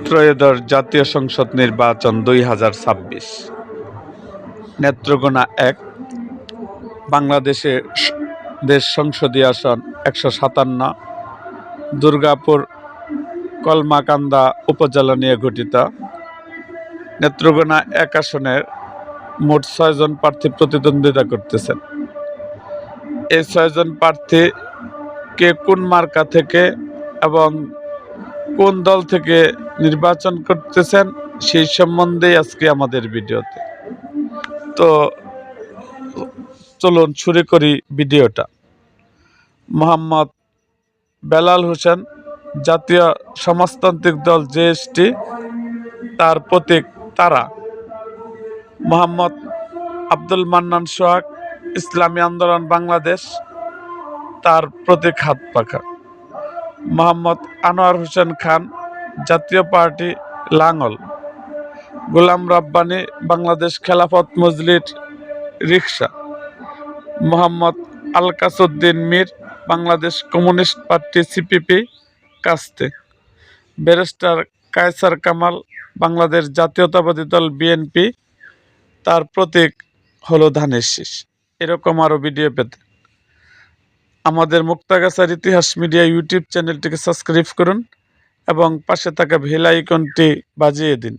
ত্রয়োদশ জাতীয় সংসদ নির্বাচন 2026। নেত্রকোনা 1 বাংলাদেশে দেশ সংসদীয় আসন 157, দুর্গাপুর কলমাকান্দা উপজেলা নিয়ে গঠিত। নেত্রকোনা 1 আসনের মোট 6 জন প্রার্থী প্রতিদ্বন্দ্বিতা করতেছেন। এই 6 জন প্রার্থী কে কোন মার্কা থেকে এবং কোন দল থেকে নির্বাচন করতেছেন সেই সম্বন্ধে আজকে আমাদের ভিডিওতে। তো চলুন শুরু করি ভিডিওটা। মোহাম্মদ বেলাল হোসেন, জাতীয় সমাজতান্ত্রিক দল জেএসটি, তার প্রতীক তারা। মোহাম্মদ আব্দুল মান্নান সোহাগ, ইসলামী আন্দোলন বাংলাদেশ, তার প্রতীক হাত পাখা। মোহাম্মদ আনোয়ার হোসেন খান, জাতীয় পার্টি লাঙ্গল। গোলাম Rabbani, Bangladesh Khelafat Majlis, rickshaw. Mohammad Alkasuddin Mir, Bangladesh communist party CPP, কাস্তে। ব্যারিস্টার কায়সার কামাল, বাংলাদেশ জাতীয়তাবাদী দল বিএনপি, তার প্রতীক হলো ধানের শীষ। এরকম আরও ভিডিও পেতে আমাদের মুক্তাগাছার ইতিহাস মিডিয়া ইউটিউব চ্যানেলটিকে সাবস্ক্রাইব করুন এবং পাশে থাকা বেল আইকনটি বাজিয়ে দিন।